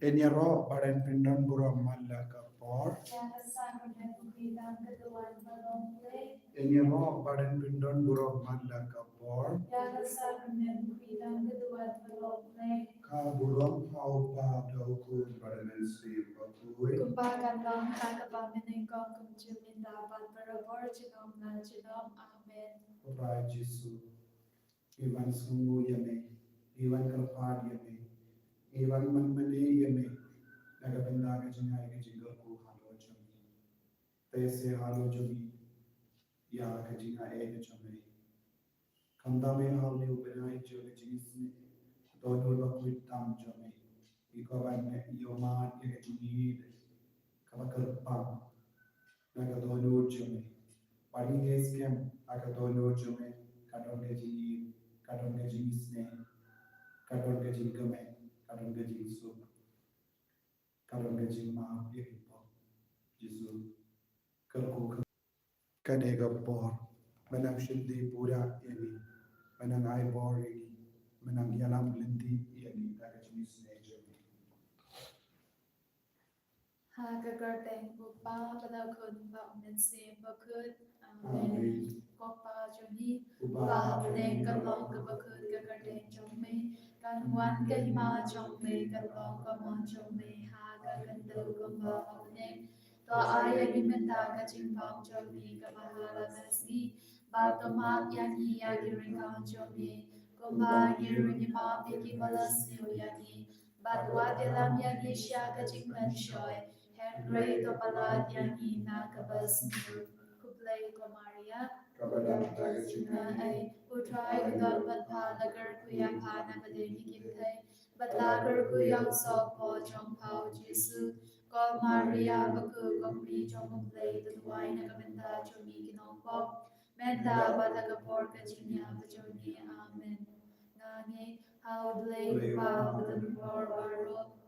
Enyero baren pindon buram malla kapor. Enyero baren pindon buram malla kapor. Ka buram hau pa dau kun baren si bakui. Kumbagan long kagaba menengkong kumjumin dapat berabor jinom na jinom. Amen. Bapak Yesus, Iwan sungguh yame, Iwan kerpad yame, Iwan menmene yame, naga benda ke jengai ke jingga ku halo jami, tese halo jami, ya ke jengai ke jami, kanda me halo benai jo ke jingisynei, dono bakui tam jami, ikawan me yoman ke jingid, kaba kerpam, naga dono jami, paling eskem aga dono jami, kadon ke jingid, kadon ke jingisynei. Kadon gajing kame, kadon gajing sup, kadon gajing ma pikipo, Yesus, kerku kadega por, menang shindi pura ini, menang ai por ini, menang yalam linti ini, daga jingisynei jami. Hagagardeng upa pada kun ba mense bakut. Amen. Amen. Kopa joni Uba bahabdeng kalong kabakut gagardeng jongme kanwan kahima jongme kalong kamon jongme haga gandal gomba habdeng to aya gimenta kachimpam jongme kabahala nasgi batomak yani yagiringkang jongme gomba giringima piki balas yani Badwa delam yani siya kachingman shoy Henry to palat yani nakabas mil kuplay ko Maria Kabadam daga jingai. ay utray udon badpa lagar kuya pana badeni kimtay badlagar kuyang sopo jong pao Jesu ko Maria baku komri jong kuplay tutuway nakabenta jomi kinongpok menta badagapor kachinya bajoni amen ngani how blay pa badan por baro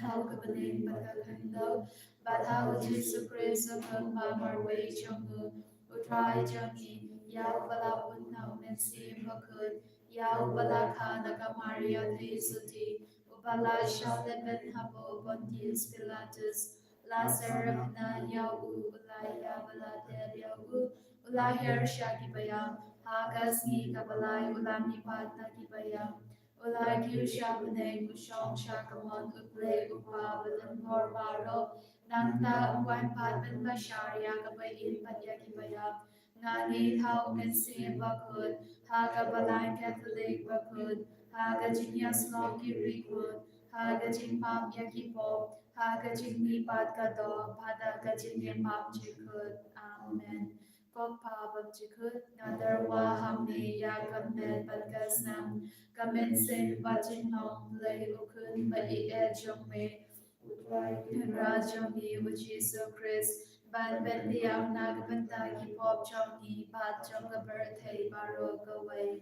how kapaning badkakando but how Jesus Christ of Marway Jongu utray jami Yau bala unnaw men sim bakut Yau bala kana ka Maria Thesuti Ubala shaleben habo Pontius Pilatus Lazarus na yau ulaya bala ter yau ulahir syaki bayam hagas ni kabalay ulam ni pat na kibayam ulay kiu syabane usyong syakamon uple upa badan hor baro nangta ungwan pat ben masyarya kabayin pat yakibayam ngani thau men sim bakut haga balay Catholic bakut haga jinyas long kirikut haga jingmam yakipo haga jingmi pat kado pada ka jingye mam jikut amen Kok pa bam chikut nadar wa hamni ya kamen bat kasnam kamen sen bachin long lay ukun ba I jong me Rajong ni Jesus Christ ban ben liang nag banta ki pop chong ni bat chong ka birthday baro go away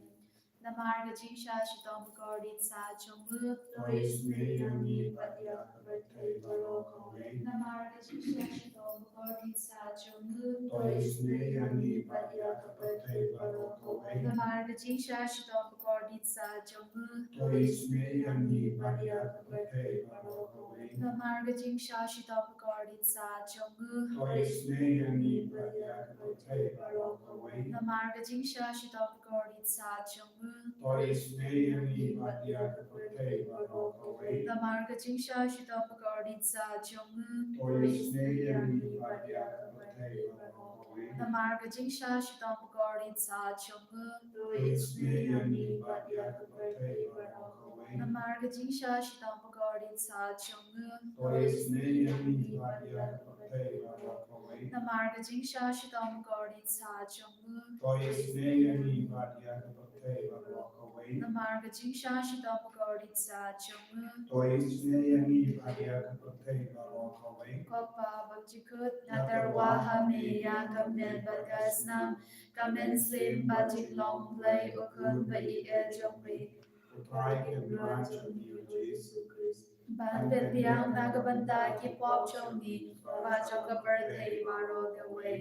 Namar ga jingsha shitong gordin sa chongu Tois ne yani badya ka birthday baro go away Namar ga jingsha shitong gordin sa chongu Tois ne yani badya ka birthday baro go away Namar ga jingsha shitong gordin sa chongu Tois ne yani badya ka birthday baro go away Namar ga jingsha shitong gordin sa chongu Tois ne yani badya ka birthday baro go away Namar ga jingsha shitong gordin sa chongu Tois ne yani badya ka birthday baro go away Namar ga jingsha shitong gordin sa chongu Tois ne yani badya ka birthday baro go away Namar ga jingsha shitong gordin sa chongu Tois ne yani badya ka birthday baro go away Namar ga jingsha shitong gordin sa chongu Tois ne yani badya ka birthday baro go away Namar ga jingsha shitong gordin sa chongu Tois ne yani badya ka birthday baro go away Namar ga jingsha shitong gordin sa chongu Tois ne yani badya ka birthday baro go away Kopa bam chikut nadar wa hame ya kamen bagasnam kamen slim bajing long play ukun ba I jong me Utrai ken rajong ni Jesus Christ Ban ben liang nagabanda ki pop chong ni ba chong ka birthday baro go away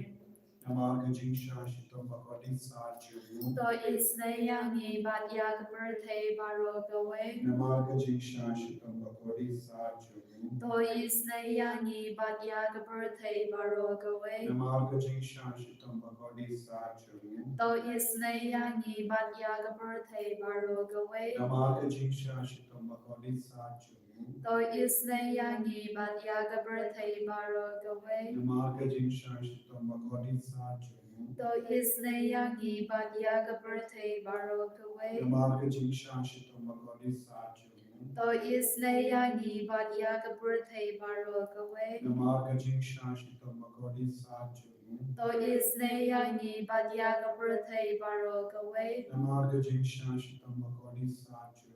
Namar ga jingsha shitong gordin sa chongu To is na yang ni bat ya ka birthday baro go away Namar ga jingsha shitong gordin sa chongu To is na yang ni bat ya ka birthday baro go away Namar ga jingsha shitong gordin sa chongu To is na yang ni bat ya ka birthday baro go away Namar ga jingsha shitong gordin sa chongu To is na yang ni bat ya ka birthday baro go away Namar ga jingsha shitong gordin sa chongu To is na yang ni bat ya ka birthday baro go away Namar ga jingsha shitong gordin sa chongu To is na yang ni bat ya ka birthday baro go away Namar ga jingsha shitong gordin sa chongu To is na yang ni bat ya ka birthday baro go away Namar ga jingsha shitong gordin sa chongu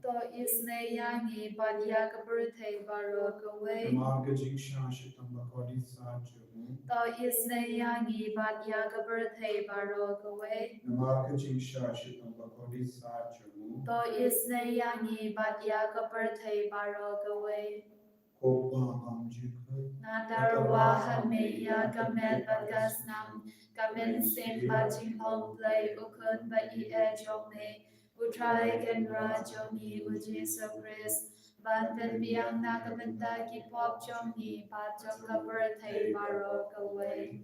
To is na yang ni bat ya ka birthday baro go away Namar ga jingsha shitong gordin sa chongu To is na yang ni bat ya ka birthday baro go away Namar ga jingsha shitong gordin sa chongu To is na yang ni bat ya ka birthday baro go away Kopa bam jikut Nadar wa hame ya kamen bagasnam kamen sem bajing hong play ukun ba I jong me Utrai ken rajong ni u Jesus Christ Ban ben biang na kabenta ki pop chong ni pa chong ka birthday baro go away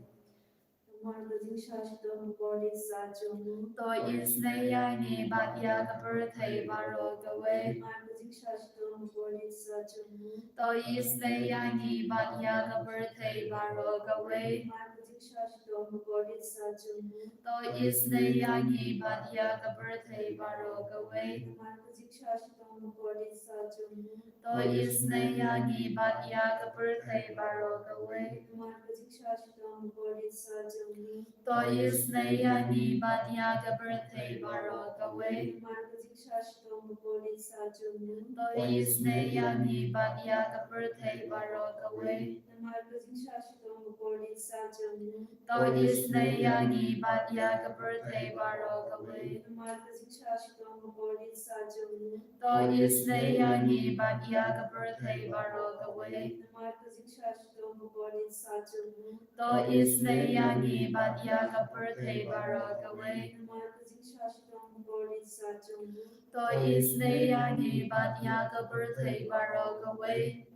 Namar ga jingsha shitong gordin sa chongu To is na yang ni bat ya ka birthday baro go away Namar ga jingsha shitong gordin sa chongu To is na yang ni bat ya ka birthday baro go away Namar ga jingsha shitong gordin sa chongu To is na yang ni bat ya ka birthday baro go away Namar ga jingsha shitong gordin sa chongu To is na yang ni bat ya ka birthday baro go away Namar ga jingsha shitong gordin sa chongu To is na yang ni bat ya ka birthday baro go away Namar ga jingsha shitong gordin sa chongu To is na yang ni bat ya ka birthday baro go away Namar ga jingsha shitong gordin sa chongu To is na yang ni bat ya ka birthday baro go away Namar ga jingsha shitong gordin sa chongu To is na yang ni bat ya ka birthday baro go away Namar ga jingsha shitong gordin sa chongu To is na yang ni bat ya ka birthday baro go away Namar ga jingsha shitong gordin sa chongu To is na yang ni bat ya ka birthday baro go away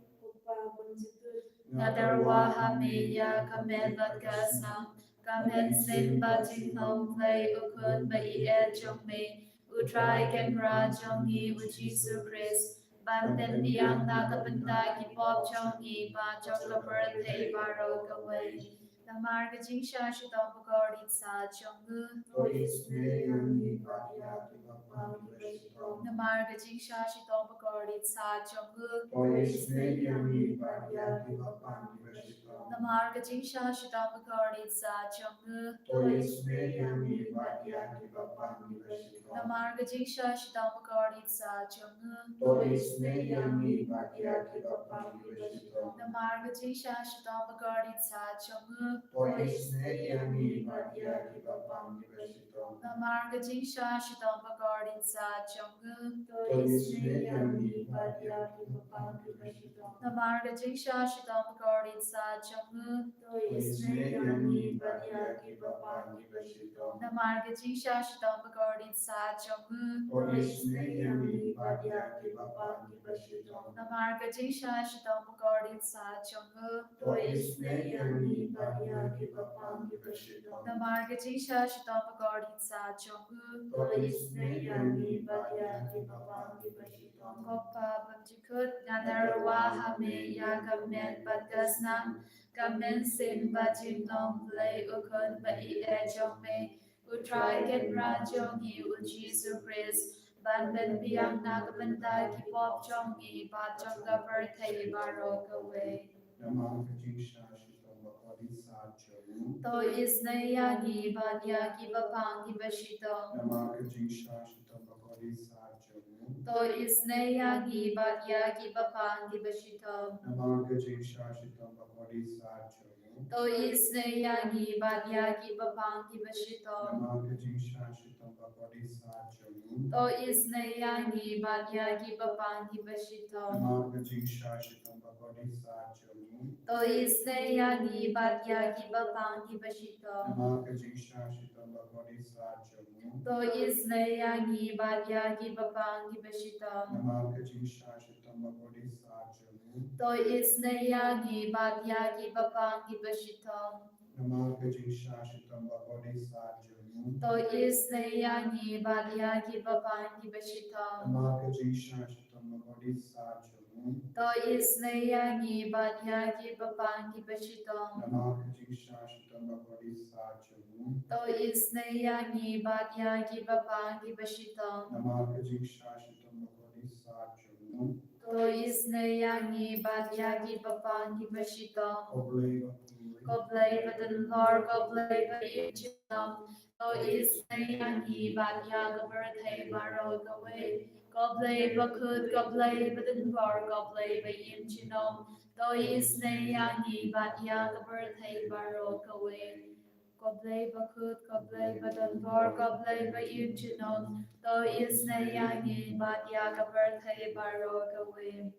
Nadar wa hame ya kamen bagasnam kamen sem bajing hong play ukun ba I jong me Utrai ken rajong ni u Jesus Christ Ban ben biang na kabenda ki pop chong ni ba chong ka birthday baro go away Namar ga jingsha shitong gordin sa chongu Tois ne yani bat ya ki bapang shitong Namar ga jingsha shitong gordin sa chongu Tois ne yani bat ya ki bapang shitong Namarga Jingsha Shitama Karitsa Jong Toisne Yami Badya Kibapam Nibashito. Namarga Jingsha Shitama Karitsa Jong Toisne Yami Badya Kibapam Nibashito. Namarga Jingsha Shitama Karitsa Jong Toisne Yami Badya Kibapam Nibashito. Namarga Jingsha Shitama Karitsa Jong Toisne Yami Badya Kibapam Nibashito. Namarga Jingsha Shitama Karitsa Jong Toisne Yami Badya Kibapam Nibashito. Namarga Jingsha Shitama Karitsa Jong Toisne Yami Badya Kibapam Nibashito. Namarga Jingsha Shitama Karitsa Jong Toisne Yami Badya Kibapam Nibashito. Namarga Jingsha Shitama Karitsa Jong Toisne Yami Badya Kibapam Nibashito. Kopa Bamjikut Ganarwa Hame Yagamen Badgasnam Gamen Sin Bajim Long Play Ukun Bai Ejome Utrai Gen Rajongi Ujisu Chris Ban Ben Biang Nagabanda Kipop Jongi Bajanga Birthday Barokawe Namah Jingsha Shitamba Kodisa Chamu. To is Nayagi Banya Kibapang Kibashito Namah Jingsha Shitamba Kodisa Chamu. To is Nayagi Banya Kibapang Kibashito Namah Jingsha Shitamba Kodisa Chamu. To is Nayagi Banya Kibapang Kibashito Namah Jingsha Shitamba Kodisa Chamu. To is Nayagi Banya Kibapang Kibashito Namah Jingsha Shitamba Kodisa Chamu. To is Nayagi Banya Kibapang Kibashito Namah Jingsha Shitamba Kodisa Chamu. To is Nayagi Banya Kibapang Kibashito Namah Jingsha Shitamba Kodisa Chamu. To is Nayagi Banya Kibapang Kibashito Namah Jingsha Shitamba Kodisa Chamu. To is Nayagi Banya Kibapang Kibashito Namah Jingsha Shitamba Kodisa Chamu. To is Nayagi Banya Kibapang Kibashito Namah Jingsha Shitamba Kodisa Chamu. To is Nayagi Banya Kibapang Kibashito Namah Jingsha Shitamba Kodisa Chamu. To is Nayagi Banya Kibapang Kibashito Obleva Koblay Badan Lord Koblay Bayichitam To is Nayagi Banya Gabarthay Baro Gaway Koblay Bakut Koblay Badan Lord Koblay Bayichinom To is Nayagi Banya Gabarthay Baro Gaway Koblay Bakut Koblay Badan Lord Koblay Bayichinom To is Nayagi Banya Gabarthay Baro Gaway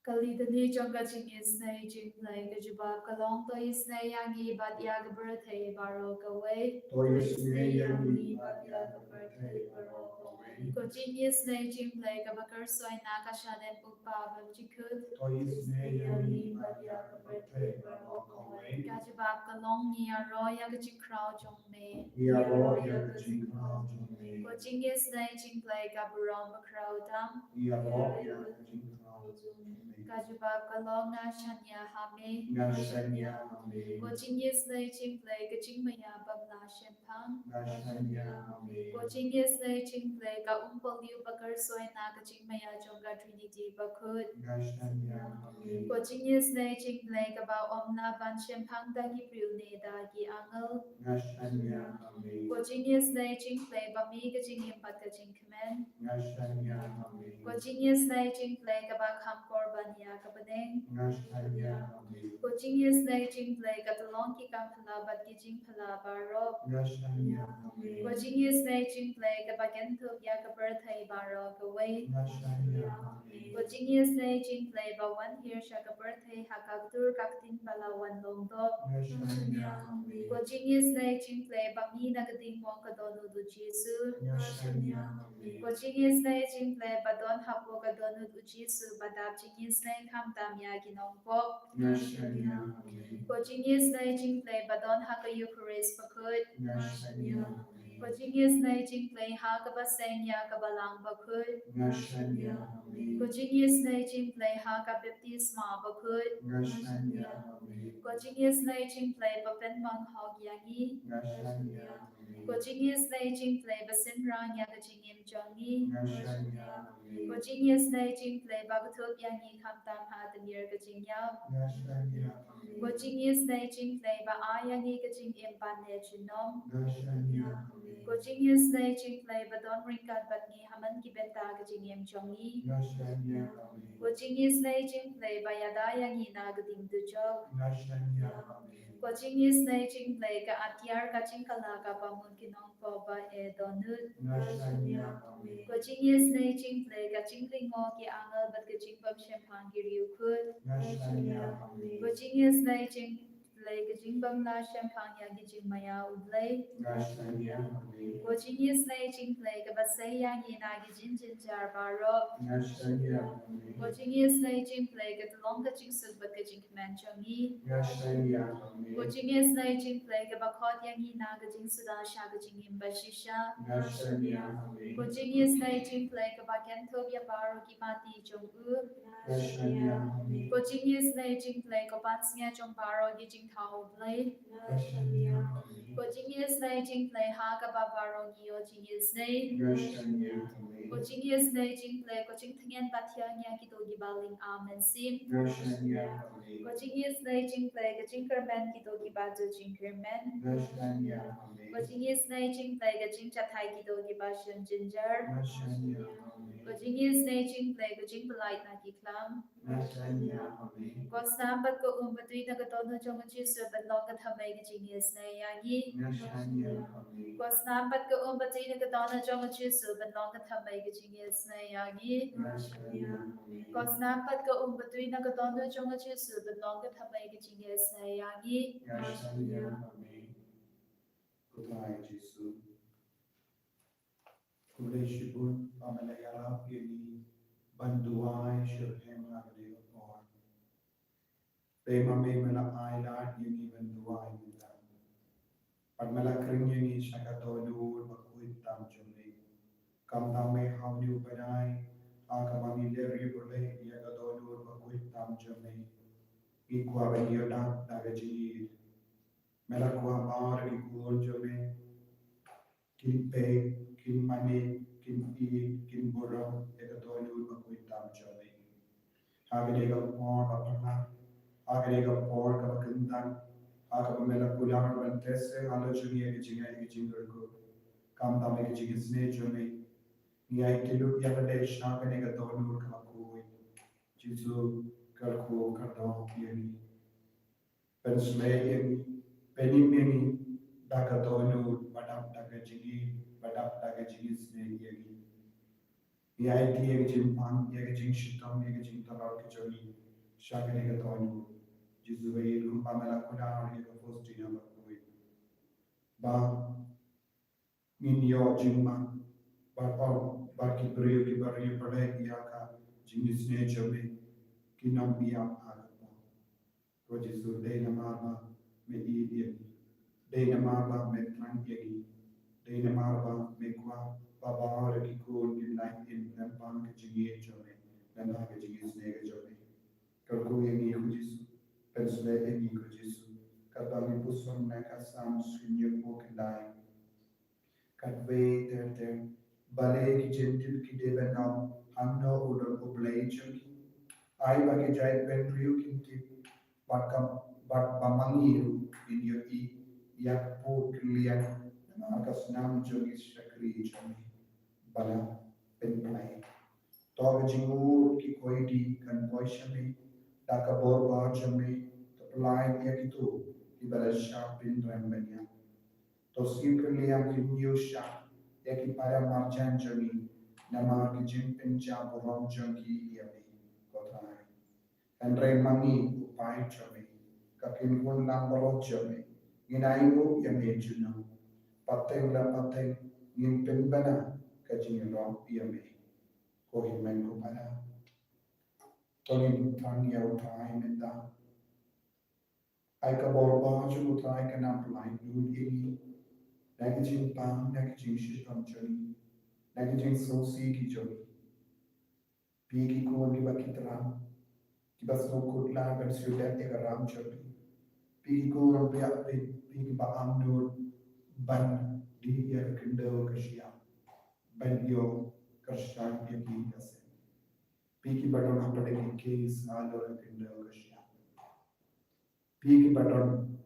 Kalidani Jonga Jingisynei Jinglei Gajubab Kalong To Isnei Yangi Badya Gabirthay Baro Gaway Toisne Yami Badya Kibapam Nibashito. Ko Jingisynei Jinglei Gabakar Soy Nakashaden Ukpa Bamjikut Toisne Yami Badya Kibapam Nibashito. Gajubab Kalong Nia Roya Gajikrao Jongme Yaro Yakajinka Jumi. Ko Jingisynei Jinglei Gaburam Bakrao Dam Yaro Yakajinka Jumi. Gajubab Kalong Nashanya Hame Nashanya Hame. Ko Jingisynei Jinglei Gajingmaya Bamla Shempang Nashanya Hame. Ko Jingisynei Jinglei Ga Umpaliu Bakar Soy Na Gajingmaya Jonga Trinity Bakut Nashanya Hame. Ko Jingisynei Jinglei Ga Ba Omna Ban Shempang Dagi Priune Dagi Angal Nashanya Hame. Ko Jingisynei Jinglei Bami Gajingim Pat Gajingkamen Nashanya Hame. Ko Jingisynei Jinglei Ga Ba Kham Korban Ya Kabaneng Nashanya Hame. Ko Jingisynei Jinglei Ga Talong Ki Kam Phala Bat Ki Jing Phala Baro Nashanya Hame. Ko Jingisynei Jinglei Ga Ba Gentup Ya Ga Birthday Baro Gaway Nashanya Hame. Ko Jingisynei Jinglei Ba Wan Hir Sha Ga Birthday Hakaktur Kaktin Pala Wan Longdok Nashanya Hame. Ko Jingisynei Jinglei Ba Mi Nagading Wong Kadonu Du Jisu Nashanya Hame. Ko Jingisynei Jinglei Ba Don Hapo Kadonu Du Jisu Badab Jingisynei Kam Tam Ya Ginongpok Nashanya Hame. Ko Jingisynei Jinglei Ba Don Haka Eucharist Bakut Nashanya Hame. Ko Jingisynei Jingplei Ha Kaba Senya Kaba Lang Bakut. Ngashanya Hame. Ko Jingisynei Jingplei Ha Ka Baptisma Bakut. Ngashanya Hame. Ko Jingisynei Jingplei Bapen Mang Hog Yangi. Ngashanya Hame. Ko Jingisynei Jingplei Basinrang Yaga Jingim Jongi. Ngashanya Hame. Ko Jingisynei Jingplei Bagatuk Yangi Kamtam Ha Demir Ga Jingyap. Ngashanya Hame. Ko Jingisynei Jingplei Ba Ayangi Ga Jingim Bane Chinom. Ngashanya Hame. Ko Jingisynei Jingplei Ba Don Ringkat Batni Haman Ki Benta Ga Jingim Jongi. Ngashanya Hame. Ko Jingisynei Jingplei Ba Yada Yangi Na Ga Dim Dujok. Ngashanya Hame. Ko Jingisynei Jingplei Ka Atyar Ka Jingkala Ka Pamun Kinong Po Ba E Donut. Ngashanya Hame. Ko Jingisynei Jingplei Ka Jinglingo Ki Angal Bat Ga Jingbam Shempang Ki Ryukut. Ngashanya Hame. Ko Jingisynei Jingplei Ka Jingbam La Shempang Ya Gi Jingmaya Udlei. Ngashanya Hame. Ko Jingisynei Jingplei Ka Basay Yangi Na Gi Jinjinjar Baro. Ngashanya Hame. Ko Jingisynei Jingplei Ka Talong Ka Jingsut Bat Ga Jingkman Chongi. Ngashanya Hame. Ko Jingisynei Jingplei Ka Bakot Yangi Na Ga Jingsuda Sha Ga Jingim Bashisha. Ngashanya Hame. Ko Jingisynei Jingplei Ka Bakentop Ya Baro Ki Mati Jongu. Ngashanya Hame. Ko Jingisynei Jingplei Ko Pansnya Jong Baro Gi Jingtao Blei. Ngashanya Hame. Ko Jingisynei Jingplei Ha Ka Ba Baro Gi O Jingisynei. Ngashanya Hame. Ko Jingisynei Jingplei Ko Jingtingen Batya Nya Ki Do Gi Baling Amen Sim. Ngashanya Hame. Ko Jingisynei Jingplei Ka Jingkermen Ki Do Gi Batu Jingkermen. Ngashanya Hame. Ko Jingisynei Jingplei Ka Jingchatai Ki Do Gi Bashun Ginger. Ngashanya Hame. Ko Jingisynei Jingplei Ka Jingpelait Na Ki Klam. Ngashanya Hame. Ko Sambat Ko Batui Na Ka Tono Jong Chi Su Bat Long Ka Thamai Ka Jingisynei Yagi. Ngashanya Hame. Ko Sambat Ko Batui Na Ka Tono Jong Chi Su Bat Long Ka Thamai Ka Jingisynei Yagi. Ngashanya Hame. Ko Sambat Ko Batui Na Ka Tono Jong Chi Su Bat Long Ka Thamai Ka Jingisynei Yagi. Ngashanya Hame. Kutai Jesu. Kule Shibun Pamalayala Pili Banduai Shirhem Agri Or. Pema Mela Aila Yini Banduai Mitan. Padmala Kringi Shakatonu Bakuit Tam Jumni. Kam Tame Havni Upadai. Akamami Leri Bule Yagatonu Bakuit Tam Jumni. Ikwa Benyoda Nagaji. Melakwa Bar Ikul Jumni. Kin pe, kin mani, kin i, kin burang, eka tolu bakuit tam jami. Hagedega por kapana, hagedega por kapakintan, hagapamela pulang bantese, halo jumi eka jinga eka jingarku, kam tam eka jingisynei jami. Ni ay tilu yakade shagedega tolu kapakui, jisu karku kardo yami. Penslei penimeni daga tonu badap daga jingi snei yagi. Yai ti yagi jimpang yagi jing shitam yagi jing talar kechoni shagani ga tonu. Jisu bai rumpa mela kuda hari ga posti na bakui. Ba min yo jingma ba ba ki bariyo pade yaka jingi snei jami kinam biya agapa. Ko jisu dei na marma me i yagi. Dei na marma me trang yagi. Dei na marma me kwa baba hore ki kun ki nai in nampang ki jingi jome namha ki jingi snega jome kalku yangi ku jisu pensle yangi ku jisu katami puson na kasam sunyo ko kindai katwe ter bale ki gentil ki debenam hanno udon oblei chunki ai bagi jai ben riu kinti bat bamangiru in yo i yak po klian nakas nam jungi shakri jome bala penplay. Toga jingur ki koidi kan poishami, taka borba jami, to play dia kitu, ki bala sharpin rembenya. To simply liam ki new sharp, ya ki para marjan jami, nama ki jimpin ja borom jangi yami, kotrai. And mangi upai jami, kakin kun lambalo jami, ginaingo yami juno, pateng la pateng, ngimpin bana, kajingiro yami. Ko himen ko pada tolin tang yau tai menda ai ka bor ba chu tai ka nam lai nu ini Nagajing pang, nagajing shisham joni, nagajing sosi ki joni, pigi ko ni bakitra, ki bas no kutla ben sudah ram joni, pigi ko pigi ba amnur ban di ya kindo kashia, ban yo kashan ya ki kase, pigi baton hapade ki case alor kindo kashia, pigi baton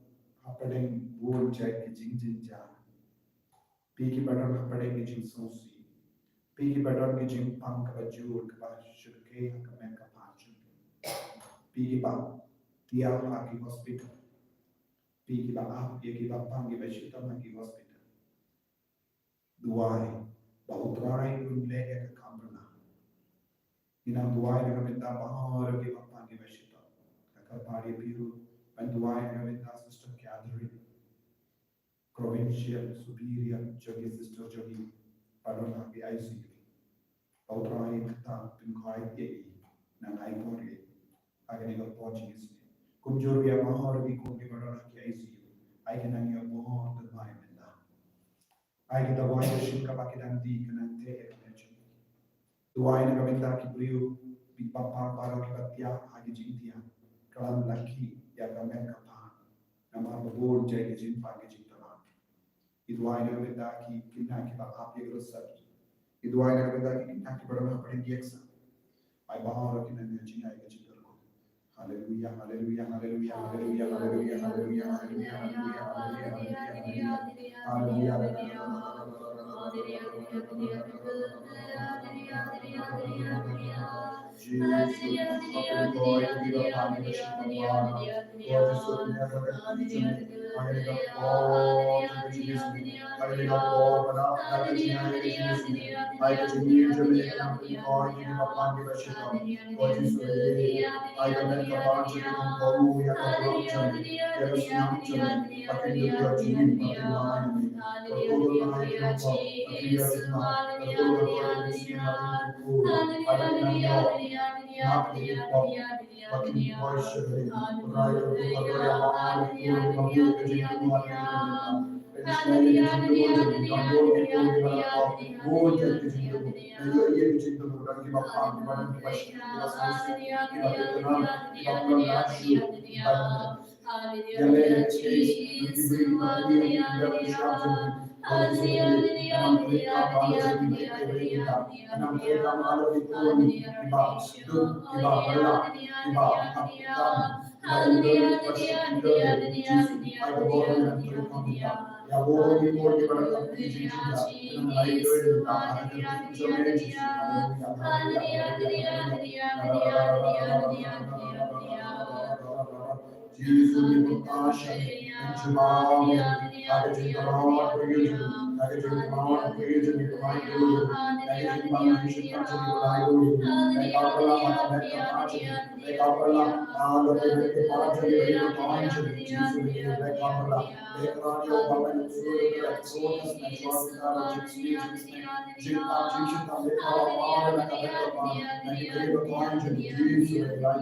hapade wool jai ki jing jan, pigi baton hapade ki jing sosi. Pigi badon ki jing pang ka bajur ka ba shirke ka men ka panchu. Pigi ba tia ha ki hospital. Pigi ba ap ye ki ba pang ki bashita ma ki hospital. Duai ba utrai un le ka kambana. Ina duai na minta ba har ki ba pang ki bashita. Ka pari piru ban duai na minta sister gathering. Provincial superior jogi sister jogi padon ha ki ICU. Outrai ta pin khai ye na ai pori agar nego Portuguese kumjor ya mahor bi ko ke badana ki ICU ai ke nang ya mohor the mai menda ai ke dawai de shin ka ba ke dan di kan te e connection duai na menda ki brio bi papa paro ki batya age jing dia kalam lakhi ya ka men ka pa na mar bo je ke jin pa ke jing ta duai na menda ki kinna ki ba ap ye grosat duai na menda ki kinna ki badana pade di eksa ai bahar ki na jing ai ke jing Hallelujah, hallelujah, hallelujah, hallelujah, hallelujah, hallelujah, hallelujah, hallelujah, I can kapan jadi kau ya kapan jadi ya senang jadi pakai dia jadi pakai lain betul lain apa pakai dia jadi betul betul di sini ada kau ada yang nak apa pakai voice jadi rai betul betul ya mahal kau pakai jadi kau ada yang Ismail jadi jadi kambol itu di mana kau kau jadi jadi itu ia jadi orang kita paham di mana kita kita sahih kita tenang kita berlasyu Yale chase diberi kembali yang tidak bersyukur jadi kalau disebut enam mereka malu jadi mereka kita enam mereka malu itu tiba dum tiba bela tiba akam Baru bersyukur Yesus ada orang yang mereka minta ya orang itu orang yang berkata puji juga dengan lain doa minta ada kerja Yesus Jesus di compassion and Jamal ada jemaah berjudi ada jemaah berjudi di kemai dulu ada jemaah di sekitar di kemai dulu mereka pernah makan mereka pernah lebih kepada jadi berjudi Jesus di mereka pernah mereka dia bapak seluruh kerajaan protes dan suara Jesus jika Jesus tak mereka apa mereka mereka dan diberi berjudi Jesus di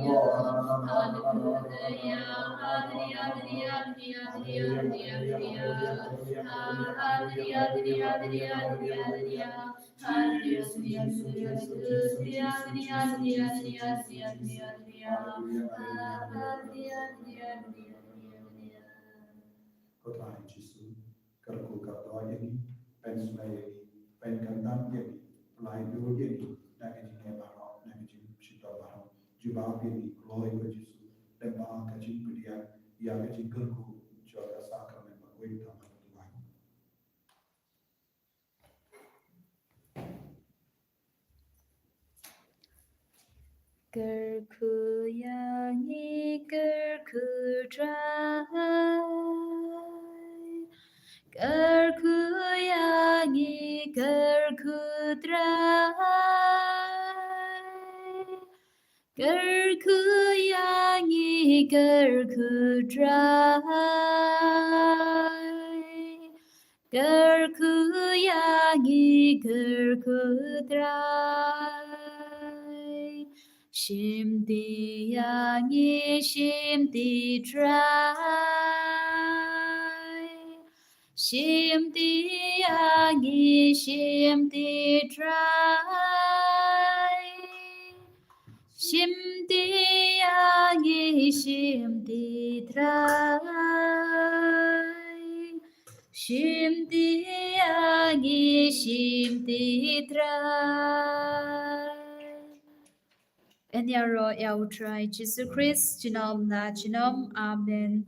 Kota Yesus, kerku kata ini, pensulai ini, penkantan ini, pelaidu ini, nak jadi barang, nak jadi cita barang, jubah ini, glory ke Yesus, dan bang kecil pedia, ia kecil kerku, jaga sakramen berkuih tanpa Tuhan. Kerku yang kerku dry, kerku yang kerku dry, kerku yang kerku dry, kerku yang kerku dry. Shimdi yangi shimdi dry, shim ti agi shim ti trai shim ti agi shim ti trai shim ti agi shim ti trai En jag rå jag utrai Jesus Christ genom na genom amen